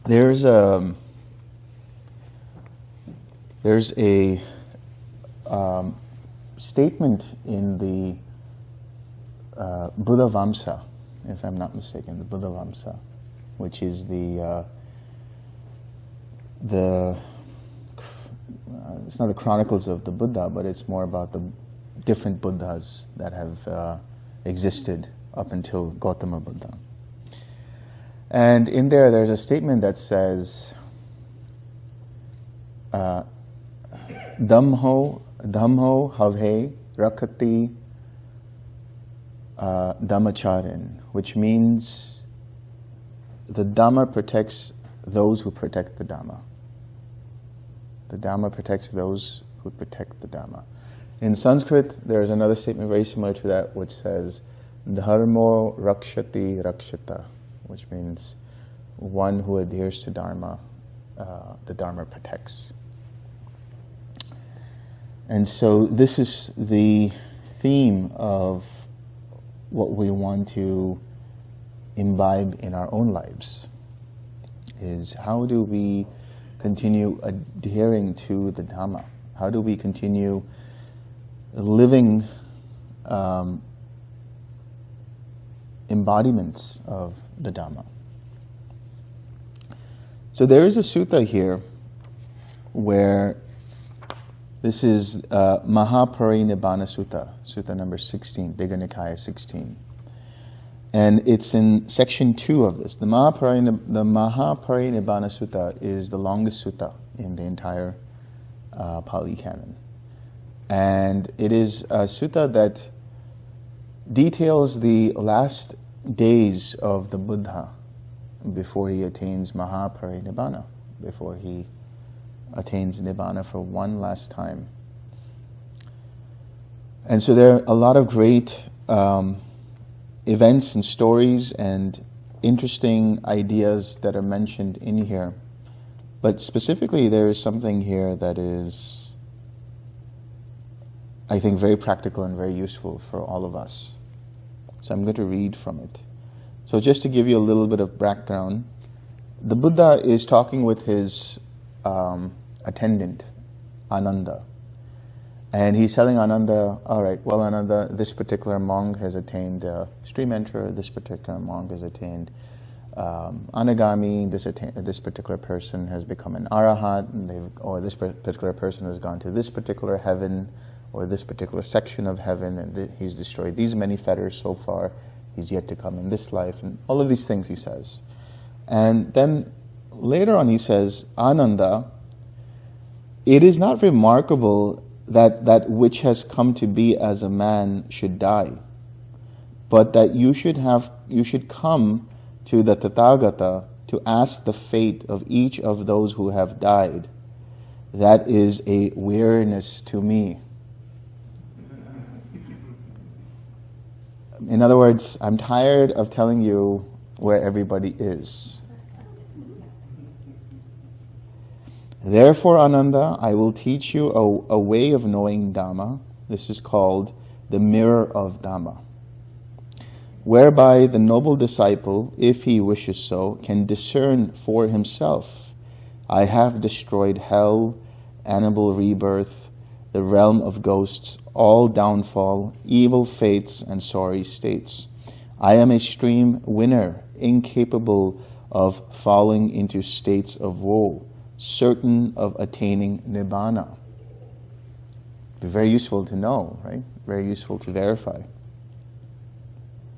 There's a statement in the Buddha Vamsa, if I'm not mistaken, the Buddha Vamsa, which is it's not the chronicles of the Buddha, but it's more about the different Buddhas that have existed up until Gautama Buddha. And in there's a statement that says, Dhammo have rakati Dhammacharin, which means the Dhamma protects those who protect the Dhamma. The Dhamma protects those who protect the Dhamma. In Sanskrit, there is another statement very similar to that, which says, Dharmo rakshati rakshata, which means one who adheres to Dharma, the Dharma protects. And so this is the theme of what we want to imbibe in our own lives, is how do we continue adhering to the Dhamma? How do we continue living embodiments of the Dhamma? So there is a sutta here where this is Parinibbāna Sutta, Sutta number 16, Digha Nikaya 16. And it's in section 2 of this. The Parinibbāna Sutta is the longest sutta in the entire Pali Canon. And it is a sutta that details the last days of the Buddha before he attains Parinibbāna, before he attains Nibbana for one last time. And so there are a lot of great events and stories and interesting ideas that are mentioned in here. But specifically, there is something here that is, I think, very practical and very useful for all of us. So I'm going to read from it. So just to give you a little bit of background, the Buddha is talking with his attendant, Ananda. And he's telling Ananda, all right, well, Ananda, this particular monk has attained stream enterer, this particular monk has attained anagami, this particular person has become an arahat, or this particular person has gone to this particular heaven, or this particular section of heaven, and he's destroyed these many fetters so far, he's yet to come in this life, and all of these things he says. And then later on he says, Ananda, it is not remarkable that which has come to be as a man should die, but that you should come to the Tathagata to ask the fate of each of those who have died. That is a weariness to me. In other words, I'm tired of telling you where everybody is. Therefore, Ananda, I will teach you a way of knowing Dhamma. This is called the mirror of Dhamma, whereby the noble disciple, if he wishes so, can discern for himself, I have destroyed hell, animal rebirth, the realm of ghosts, all downfall, evil fates, and sorry states. I am a stream winner, incapable of falling into states of woe, certain of attaining Nibbana. Be very useful to know, right? Very useful to verify.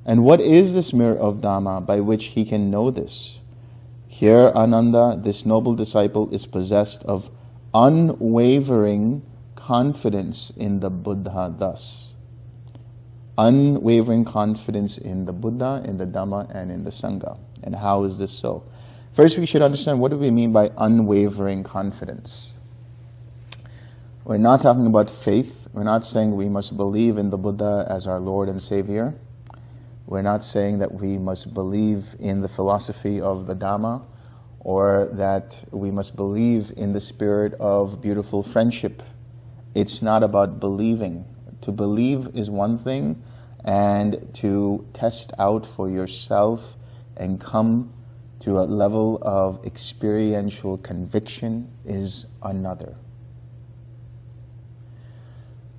And what is this mirror of Dhamma by which he can know this? Here, Ananda, this noble disciple, is possessed of unwavering confidence in the Buddha thus. Unwavering confidence in the Buddha, in the Dhamma, and in the Sangha. And how is this so? First, we should understand, what do we mean by unwavering confidence? We're not talking about faith. We're not saying we must believe in the Buddha as our Lord and Savior. We're not saying that we must believe in the philosophy of the Dhamma, or that we must believe in the spirit of beautiful friendship. It's not about believing. To believe is one thing, and to test out for yourself and come to a level of experiential conviction is another.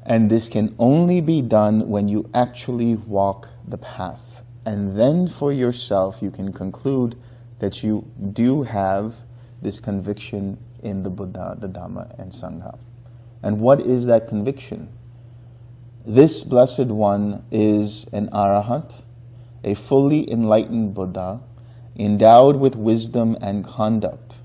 And this can only be done when you actually walk the path. And then for yourself you can conclude that you do have this conviction in the Buddha, the Dhamma, and Sangha. And what is that conviction? This Blessed One is an Arahant, a fully enlightened Buddha, endowed with wisdom and conduct,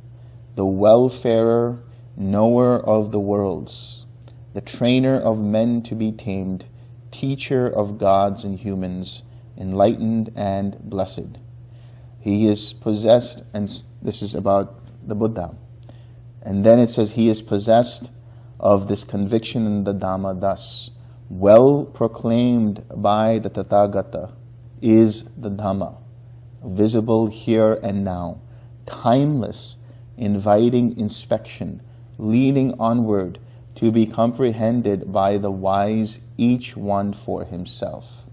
the welfarer, knower of the worlds, the trainer of men to be tamed, teacher of gods and humans, enlightened and blessed. He is possessed, and this is about the Buddha. And then it says he is possessed of this conviction in the Dhamma thus, well proclaimed by the Tathagata is the Dhamma, visible here and now, timeless, inviting inspection, leading onward to be comprehended by the wise, each one for himself.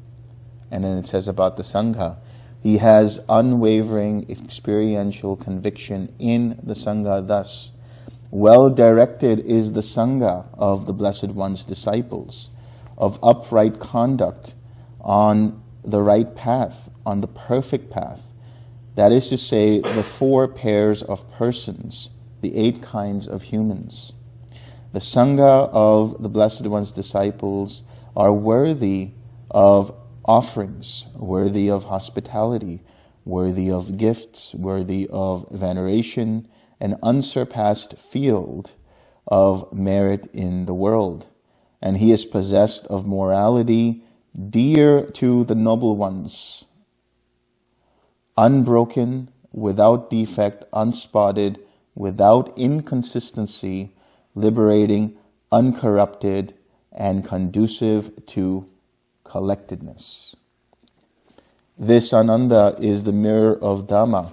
And then it says about the Sangha, he has unwavering experiential conviction in the Sangha thus. Well directed is the Sangha of the Blessed One's disciples, of upright conduct on the right path, on the perfect path. That is to say, the 4 pairs of persons, the 8 kinds of humans. The Sangha of the Blessed One's disciples are worthy of offerings, worthy of hospitality, worthy of gifts, worthy of veneration, an unsurpassed field of merit in the world. And he is possessed of morality dear to the noble ones, unbroken, without defect, unspotted, without inconsistency, liberating, uncorrupted, and conducive to collectedness. This Ananda is the mirror of Dhamma,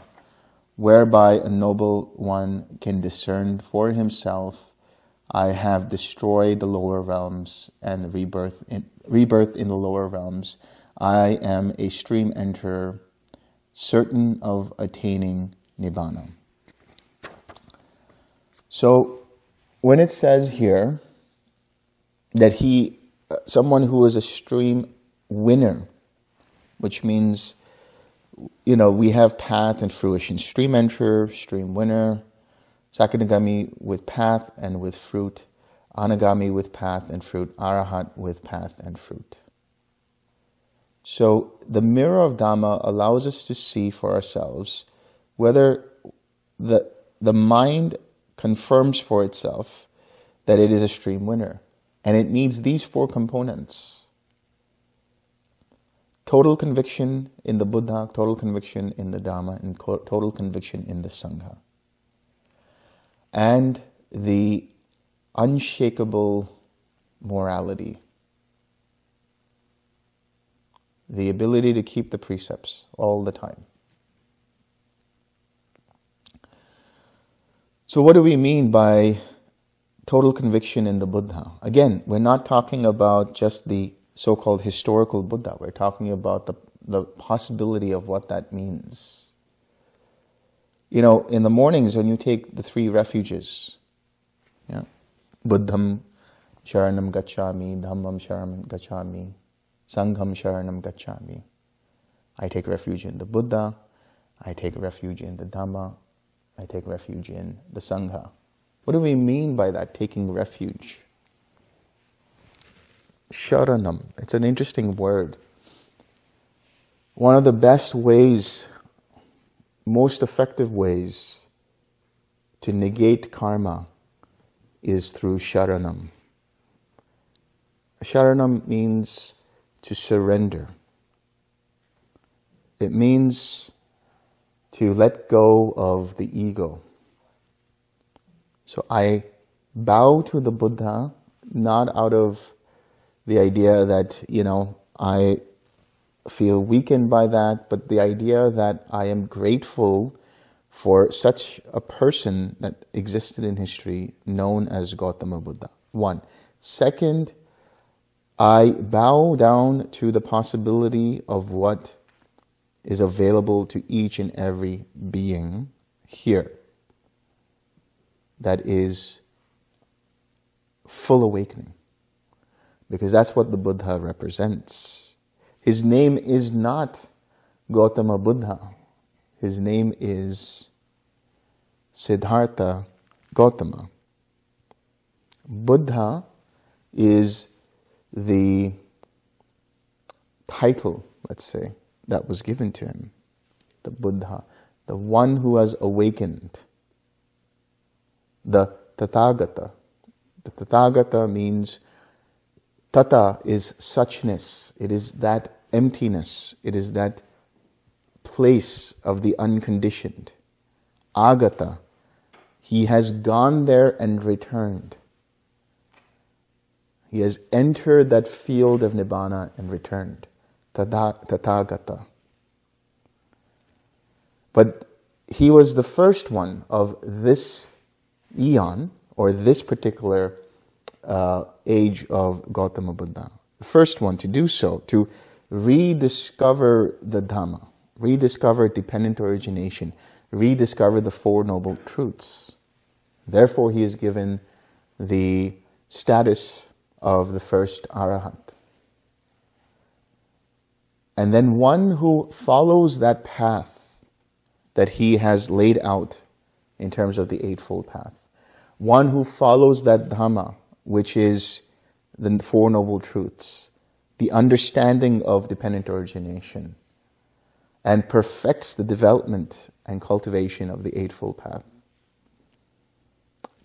whereby a noble one can discern for himself, I have destroyed the lower realms and rebirth in the lower realms. I am a stream enterer, certain of attaining Nibbana. So, when it says here that someone who is a stream winner, which means, we have path and fruition. Stream enterer, stream winner, Sakadagami with path and with fruit, Anagami with path and fruit, Arahat with path and fruit. So the mirror of Dhamma allows us to see for ourselves whether the mind confirms for itself that it is a stream winner. And it needs these 4 components. Total conviction in the Buddha, total conviction in the Dhamma, and total conviction in the Sangha. And the unshakable morality. The ability to keep the precepts all the time. So what do we mean by total conviction in the Buddha? Again, we're not talking about just the so-called historical Buddha. We're talking about the possibility of what that means. In the mornings when you take the 3 refuges, Buddham Sharanam Gacchami, Dhammam Sharanam Gacchami, Sangham Sharanam Gacchami. I take refuge in the Buddha, I take refuge in the Dhamma, I take refuge in the Sangha. What do we mean by that, taking refuge? Sharanam, it's an interesting word. One of the best ways, most effective ways to negate karma is through sharanam. Sharanam means to surrender. It means to let go of the ego. So I bow to the Buddha, not out of the idea that, I feel weakened by that, but the idea that I am grateful for such a person that existed in history known as Gautama Buddha. 1. Second, I bow down to the possibility of what is available to each and every being here that is full awakening. Because that's what the Buddha represents. His name is not Gautama Buddha. His name is Siddhartha Gautama. Buddha is the title, let's say, that was given to him. The Buddha, the one who has awakened. The Tathagata. The Tathagata means, Tata is suchness. It is that emptiness. It is that place of the unconditioned. Agata. He has gone there and returned. He has entered that field of Nibbana and returned. Tathagata. But he was the first one of this eon, or this particular age of Gautama Buddha. The first one to do so, to rediscover the Dhamma, rediscover dependent origination, rediscover the Four Noble Truths. Therefore, he is given the status of the first Arahant. And then one who follows that path that he has laid out in terms of the Eightfold Path. One who follows that Dhamma, which is the Four Noble Truths, the understanding of dependent origination, and perfects the development and cultivation of the Eightfold Path.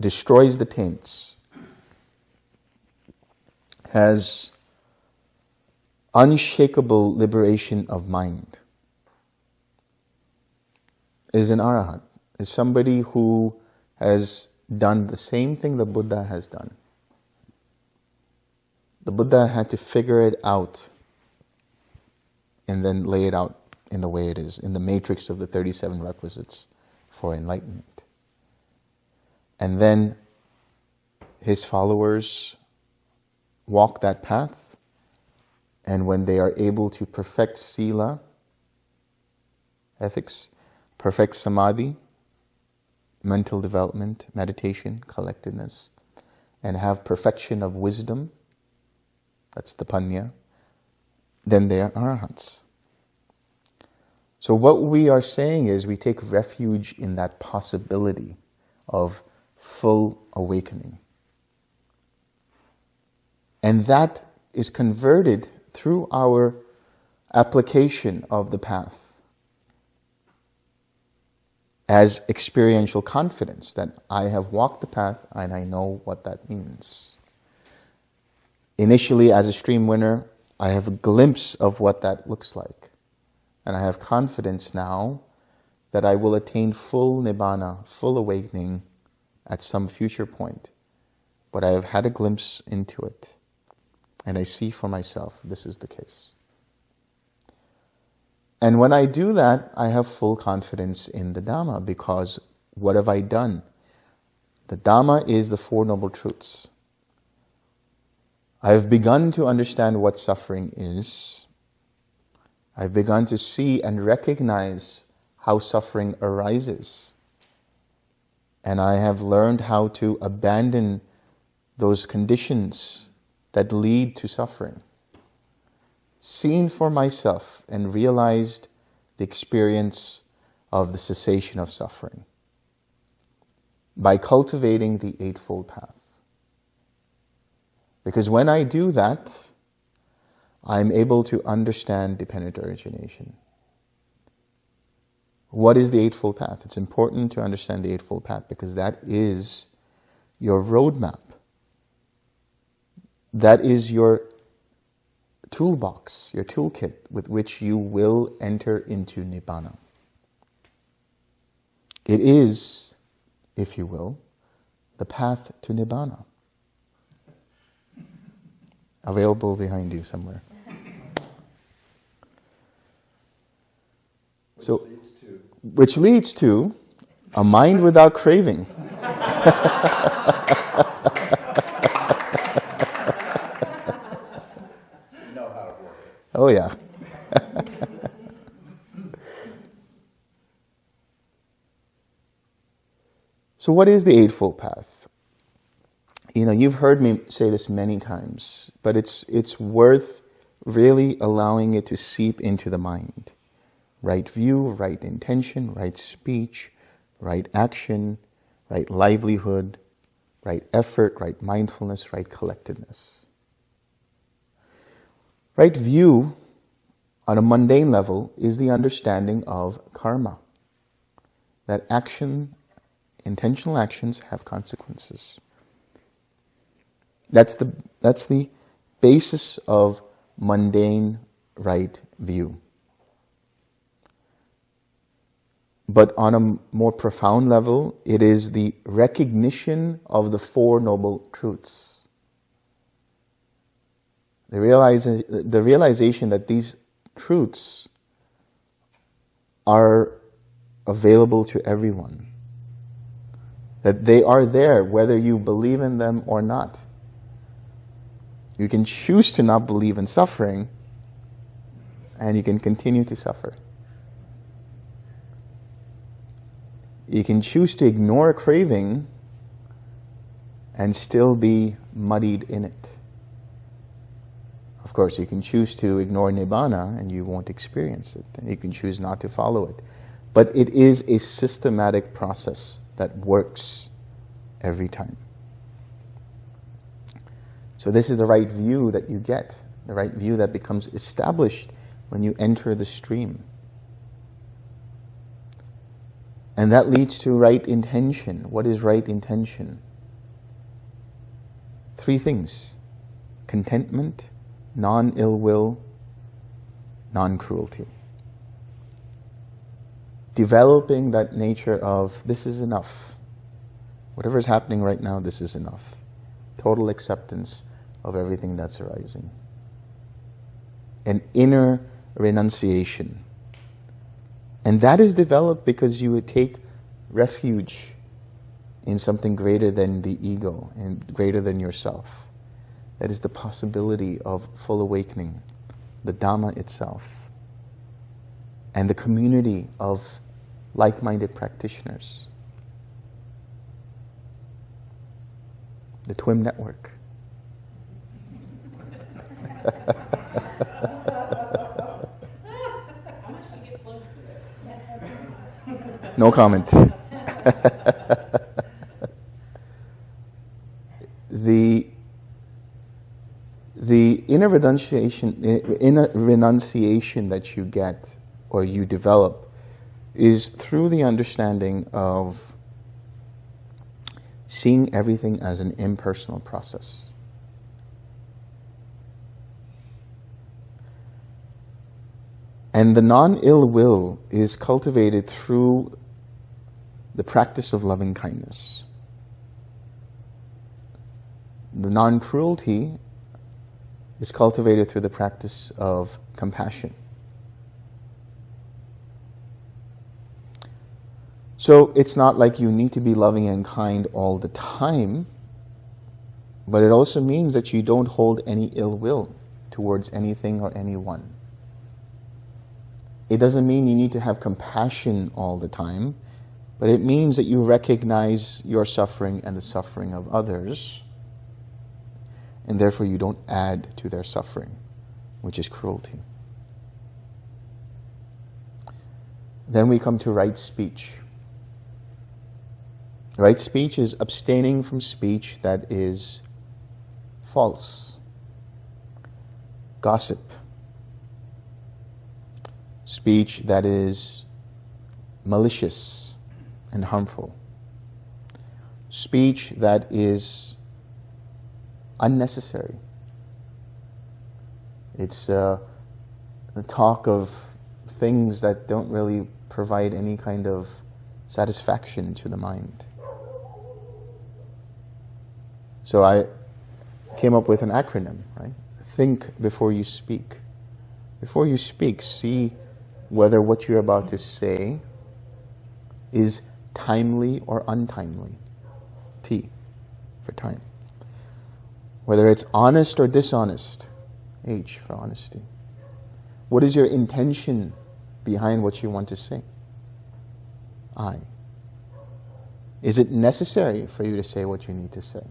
Destroys the taints, has unshakable liberation of mind, is an Arahant, is somebody who has done the same thing the Buddha has done. The Buddha had to figure it out and then lay it out in the way it is, in the matrix of the 37 requisites for enlightenment. And then his followers walk that path, and when they are able to perfect sila, ethics, perfect samadhi, mental development, meditation, collectedness, and have perfection of wisdom, that's the panya, then they are arahants. So what we are saying is we take refuge in that possibility of full awakening. And that is converted through our application of the path as experiential confidence that I have walked the path and I know what that means. Initially, as a stream winner, I have a glimpse of what that looks like. And I have confidence now that I will attain full Nibbana, full awakening at some future point. But I have had a glimpse into it. And I see for myself this is the case. And when I do that, I have full confidence in the Dhamma, because what have I done? The Dhamma is the Four Noble Truths. I have begun to understand what suffering is. I've begun to see and recognize how suffering arises. And I have learned how to abandon those conditions that lead to suffering. Seen for myself and realized the experience of the cessation of suffering by cultivating the Eightfold Path. Because when I do that, I'm able to understand dependent origination. What is the Eightfold Path? It's important to understand the Eightfold Path because that is your roadmap. That is your toolbox, your toolkit with which you will enter into Nibbana. It is, if you will, the path to Nibbana. Available behind you somewhere. So, which leads to a mind without craving. Oh yeah. So what is the Eightfold Path? You've heard me say this many times, but it's worth really allowing it to seep into the mind. Right view, right intention, right speech, right action, right livelihood, right effort, right mindfulness, right collectedness. Right view on a mundane level is the understanding of karma. That intentional actions have consequences. That's the basis of mundane right view. But on a more profound level, it is the recognition of the Four Noble Truths. The realization that these truths are available to everyone. That they are there whether you believe in them or not. You can choose to not believe in suffering, and you can continue to suffer. You can choose to ignore a craving and still be muddied in it. Of course, you can choose to ignore Nibbana and you won't experience it. And you can choose not to follow it. But it is a systematic process that works every time. So this is the right view that you get, the right view that becomes established when you enter the stream. And that leads to right intention. What is right intention? 3 things: contentment, non-ill will, non-cruelty. Developing that nature of, this is enough. Whatever is happening right now, this is enough. Total acceptance of everything that's arising. An inner renunciation. And that is developed because you would take refuge in something greater than the ego and greater than yourself. That is the possibility of full awakening, the Dhamma itself, and the community of like-minded practitioners. The TWIM network. No comment. The inner renunciation that you get or you develop is through the understanding of seeing everything as an impersonal process. And the non-ill will is cultivated through the practice of loving kindness. The non-cruelty is cultivated through the practice of compassion. So it's not like you need to be loving and kind all the time, but it also means that you don't hold any ill will towards anything or anyone. It doesn't mean you need to have compassion all the time, but it means that you recognize your suffering and the suffering of others, and therefore you don't add to their suffering, which is cruelty. Then we come to right speech. Right speech is abstaining from speech that is false, gossip, speech that is malicious and harmful, speech that is unnecessary. It's the talk of things that don't really provide any kind of satisfaction to the mind. So I came up with an acronym, right? Think before you speak. Before you speak, see whether what you're about to say is timely or untimely. T for time. Whether it's honest or dishonest. H for honesty. What is your intention behind what you want to say? I. Is it necessary for you to say what you need to say?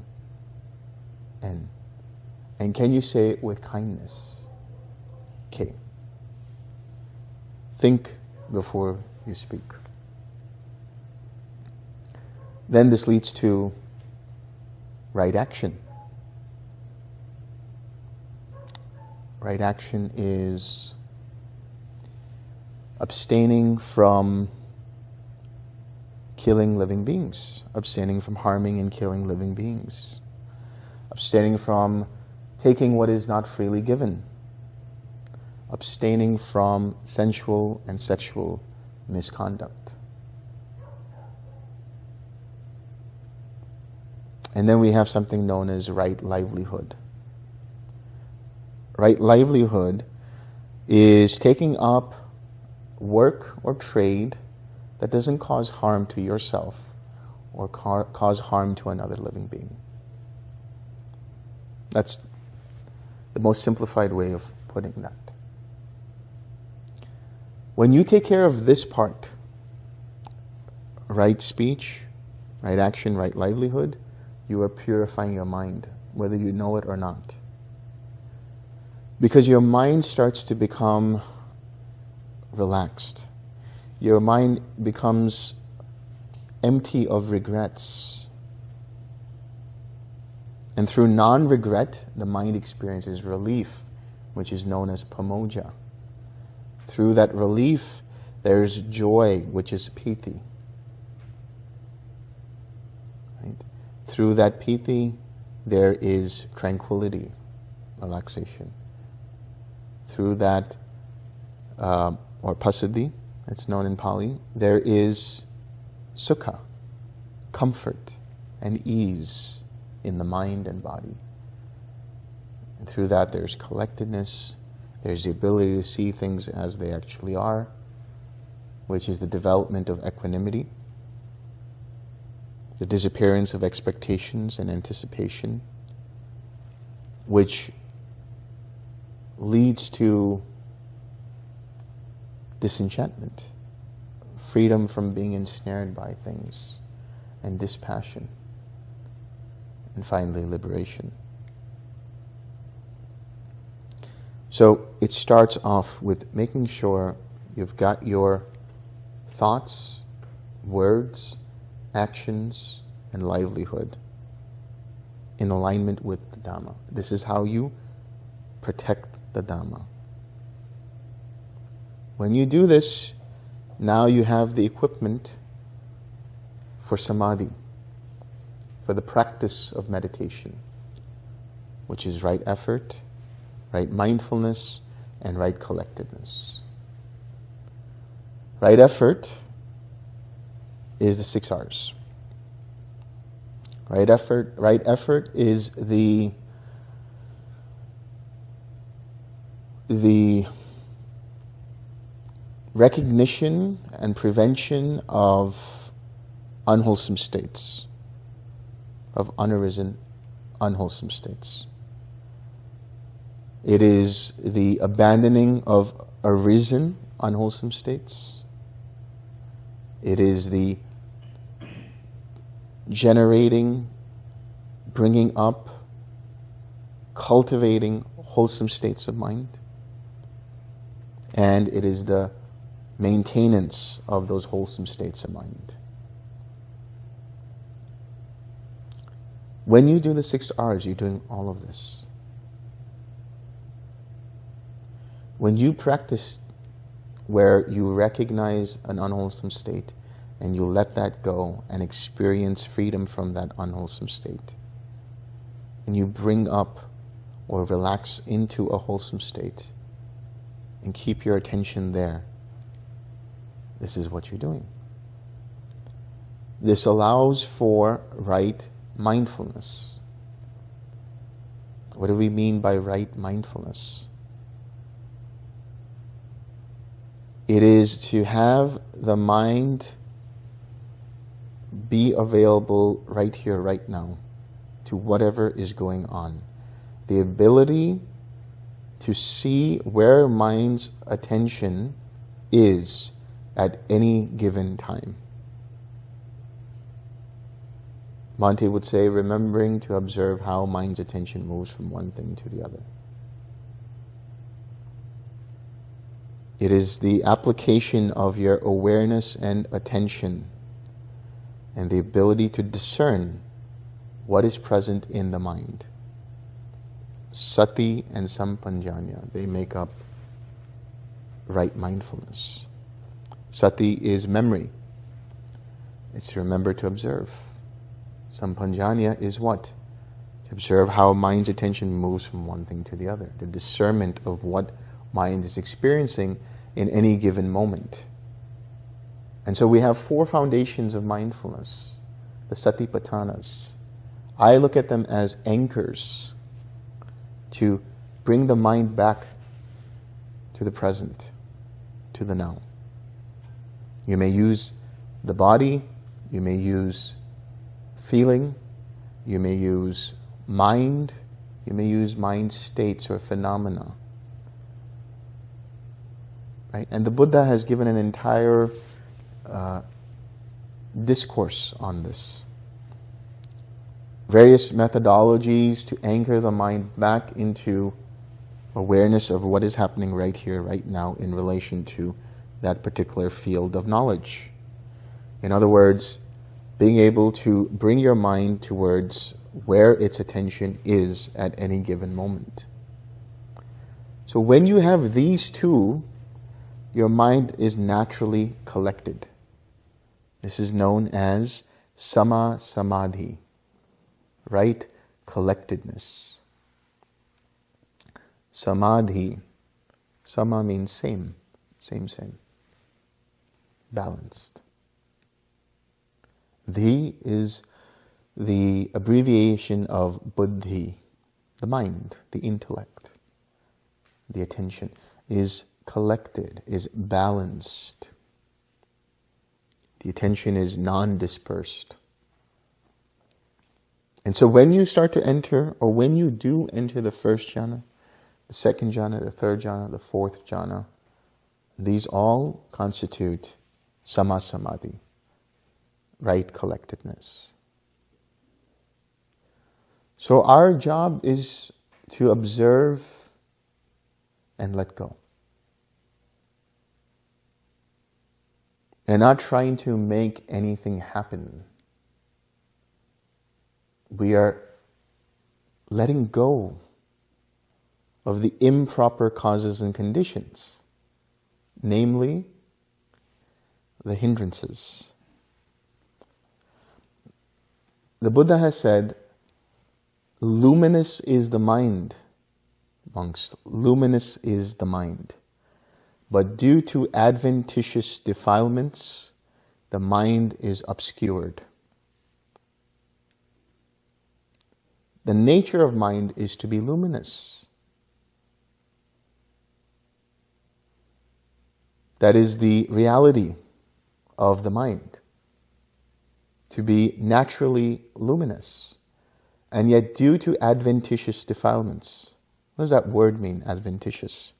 And can you say it with kindness? Okay. Think before you speak. Then this leads to right action. Right action is abstaining from killing living beings, abstaining from harming and killing living beings, abstaining from taking what is not freely given, abstaining from sensual and sexual misconduct. And then we have something known as right livelihood. Right livelihood is taking up work or trade that doesn't cause harm to yourself or cause harm to another living being. That's the most simplified way of putting that. When you take care of this part, right speech, right action, right livelihood, you are purifying your mind, whether you know it or not. Because your mind starts to become relaxed. Your mind becomes empty of regrets. And through non-regret, the mind experiences relief, which is known as pamoja. Through that relief, there's joy, which is piti. Right? Through that piti, there is tranquility, relaxation. Through that, or passaddhi, it's known in Pali, there is sukha, comfort and ease in the mind and body. And through that there's collectedness, there's the ability to see things as they actually are, which is the development of equanimity, the disappearance of expectations and anticipation, which leads to disenchantment, freedom from being ensnared by things, and dispassion, and finally liberation. So it starts off with making sure you've got your thoughts, words, actions, and livelihood in alignment with the Dhamma. This is how you protect the Dhamma. When you do this, now you have the equipment for samadhi, for the practice of meditation, which is right effort, right mindfulness, and right collectedness. Right effort is the 6 R's. Right effort is the recognition and prevention of unwholesome states, of unarisen, unwholesome states. It is the abandoning of arisen, unwholesome states. It is the generating, bringing up, cultivating wholesome states of mind. And it is the maintenance of those wholesome states of mind. When you do the 6 R's, you're doing all of this. When you practice where you recognize an unwholesome state and you let that go and experience freedom from that unwholesome state, and you bring up or relax into a wholesome state and keep your attention there, this is what you're doing. This allows for right mindfulness. What do we mean by right mindfulness? It is to have the mind be available right here, right now, to whatever is going on. The ability to see where mind's attention is at any given time. Monty would say, remembering to observe how mind's attention moves from one thing to the other. It is the application of your awareness and attention and the ability to discern what is present in the mind. Sati and Sampanjanya, they make up right mindfulness. Sati is memory. It's to remember to observe. Sampanjanya is what? To observe how mind's attention moves from one thing to the other. The discernment of what mind is experiencing in any given moment. And so we have 4 foundations of mindfulness, the Satipatthanas. I look at them as anchors to bring the mind back to the present, to the now. You may use the body, you may use feeling, you may use mind, you may use mind states or phenomena. Right? And the Buddha has given an entire discourse on this. Various methodologies to anchor the mind back into awareness of what is happening right here, right now, in relation to that particular field of knowledge. In other words, being able to bring your mind towards where its attention is at any given moment. So when you have these two, your mind is naturally collected. This is known as Sama Samadhi, right collectedness. Samadhi, Sama means same. Balanced. Dhi is the abbreviation of buddhi, the mind, the intellect. The attention is collected, is balanced. The attention is non-dispersed. And so when you start to enter, or when you do enter the first jhana, the second jhana, the third jhana, the fourth jhana, these all constitute Sama Samadhi, right collectedness. So our job is to observe and let go. And not trying to make anything happen. We are letting go of the improper causes and conditions, namely the hindrances. The Buddha has said, luminous is the mind, monks, luminous is the mind. But due to adventitious defilements, the mind is obscured. The nature of mind is to be luminous. That is the reality of the mind, to be naturally luminous. And yet due to adventitious defilements, what does that word mean, adventitious?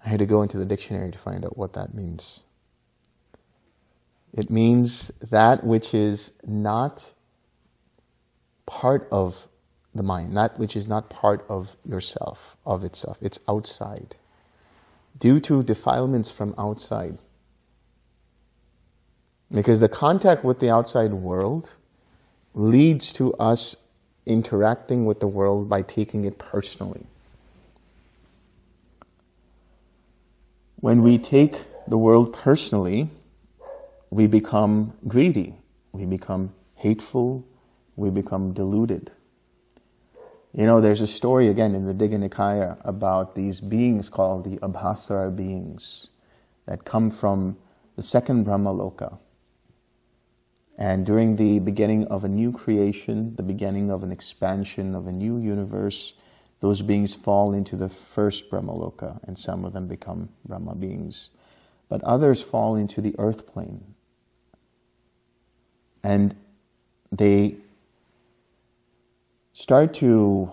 I had to go into the dictionary to find out what that means. It means that which is not part of the mind, that which is not part of yourself, of itself. It's outside. Due to defilements from outside. Because the contact with the outside world leads to us interacting with the world by taking it personally. When we take the world personally, we become greedy, we become hateful, we become deluded. You know, there's a story again in the Digha Nikaya about these beings called the Abhasara beings that come from the second Brahmaloka. And during the beginning of a new creation, the beginning of an expansion of a new universe, those beings fall into the first Brahmaloka, and some of them become Brahma beings. But others fall into the earth plane. And they start to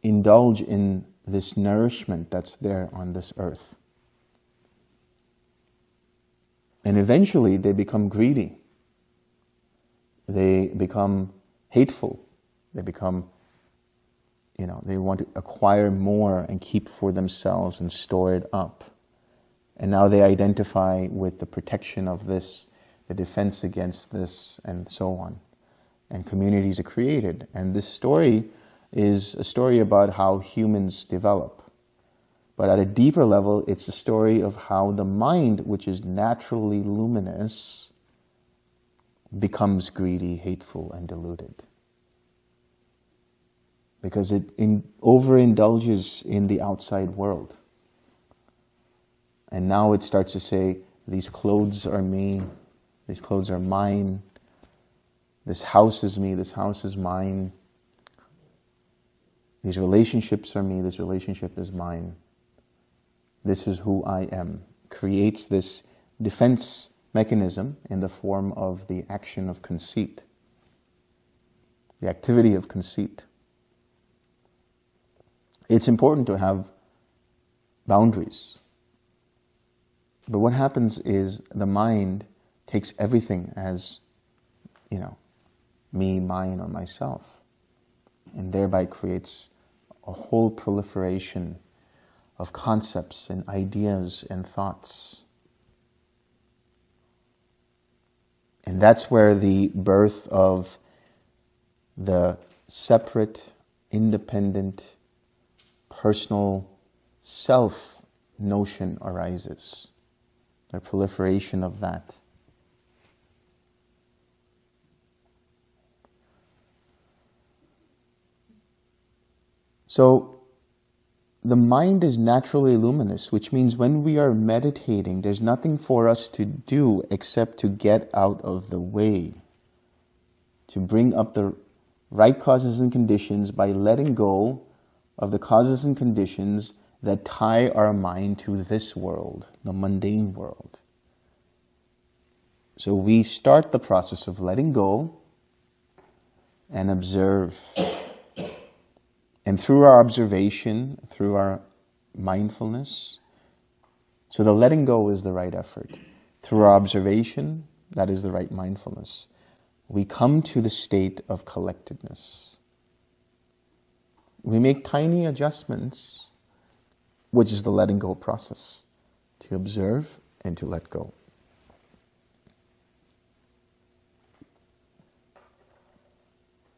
indulge in this nourishment that's there on this earth. And eventually they become greedy. they become hateful. They become, they want to acquire more and keep for themselves and store it up. And now they identify with the protection of this, the defense against this, and so on. And communities are created. And this story is a story about how humans develop. But at a deeper level, it's a story of how the mind, which is naturally luminous, becomes greedy, hateful, and deluded. Because it overindulges in the outside world. And now it starts to say, these clothes are me, these clothes are mine, this house is me, this house is mine, these relationships are me, this relationship is mine. This is who I am. Creates this defense mechanism in the form of the action of conceit, the activity of conceit. It's important to have boundaries. But what happens is the mind takes everything as, me, mine, or myself, and thereby creates a whole proliferation of concepts and ideas and thoughts. And that's where the birth of the separate, independent, personal self notion arises. The proliferation of that. So, the mind is naturally luminous, which means when we are meditating, there's nothing for us to do except to get out of the way, to bring up the right causes and conditions by letting go of the causes and conditions that tie our mind to this world, the mundane world. So we start the process of letting go and observe. And through our observation, through our mindfulness, so the letting go is the right effort. Through our observation, that is the right mindfulness. We come to the state of collectedness. We make tiny adjustments, which is the letting go process, to observe and to let go.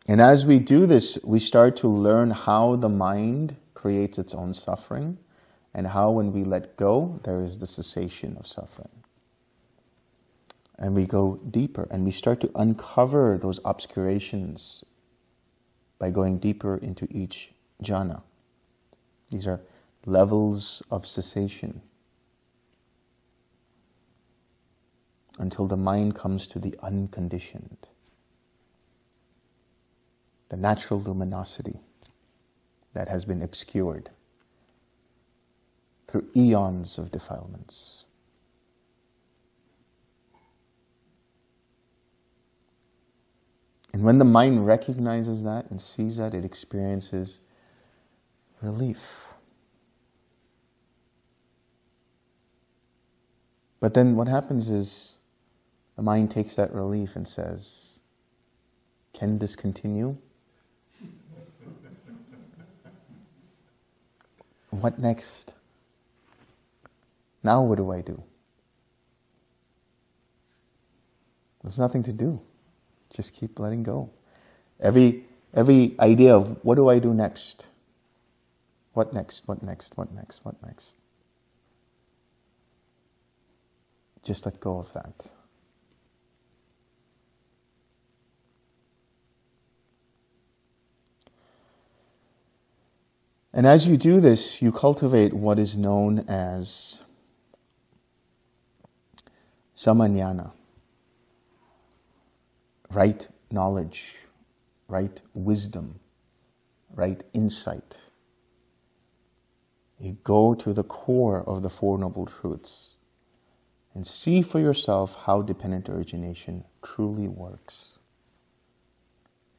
And as we do this, we start to learn how the mind creates its own suffering, and how when we let go, there is the cessation of suffering. And we go deeper, and we start to uncover those obscurations by going deeper into each jhana. These are levels of cessation, until the mind comes to the unconditioned, the natural luminosity that has been obscured through eons of defilements. And when the mind recognizes that and sees that, it experiences relief. But then what happens is the mind takes that relief and says, can this continue? What next? Now what do I do? There's nothing to do. Just keep letting go. Every idea of what do I do next? What next? What next? What next? What next? Just let go of that. And as you do this, you cultivate what is known as samajnana, right knowledge, right wisdom, right insight. You go to the core of the Four Noble Truths and see for yourself how dependent origination truly works,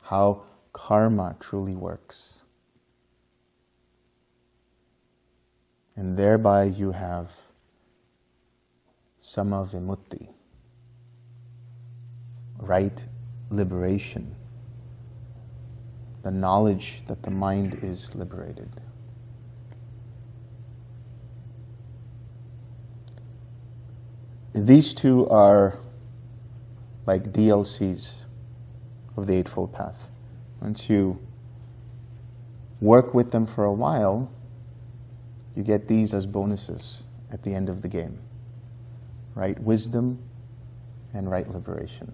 how karma truly works. And thereby you have sama vimutti, right liberation, the knowledge that the mind is liberated. These two are like DLCs of the Eightfold Path. Once you work with them for a while, you get these as bonuses at the end of the game. Right wisdom and right liberation.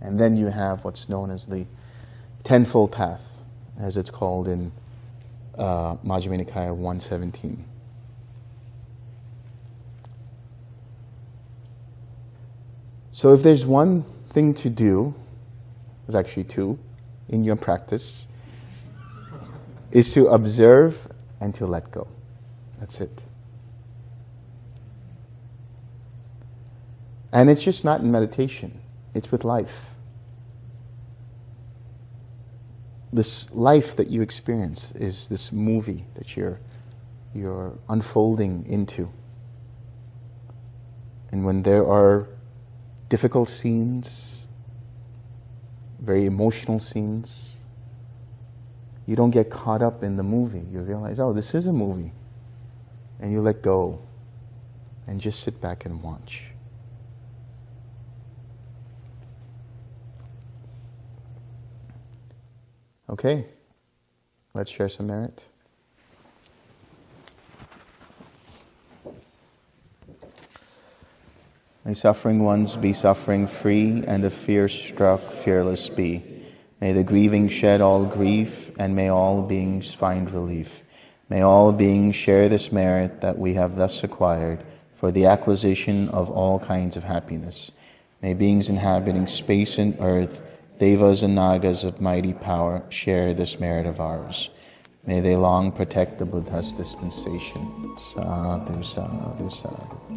And then you have what's known as the Tenfold Path, as it's called in Majjhima Nikaya 117. So if there's one thing to do, there's actually two in your practice, is to observe and to let go. That's it. And it's just not in meditation, it's with life. This life that you experience is this movie that you're unfolding into. And when there are difficult scenes, very emotional scenes, you don't get caught up in the movie. You realize, oh, this is a movie. And you let go and just sit back and watch. Okay, let's share some merit. May suffering ones be suffering free, and the fear-struck fearless be. May the grieving shed all grief, and may all beings find relief. May all beings share this merit that we have thus acquired for the acquisition of all kinds of happiness. May beings inhabiting space and earth, devas and nagas of mighty power, share this merit of ours. May they long protect the Buddha's dispensation. Sadhu, sadhu, sadhu.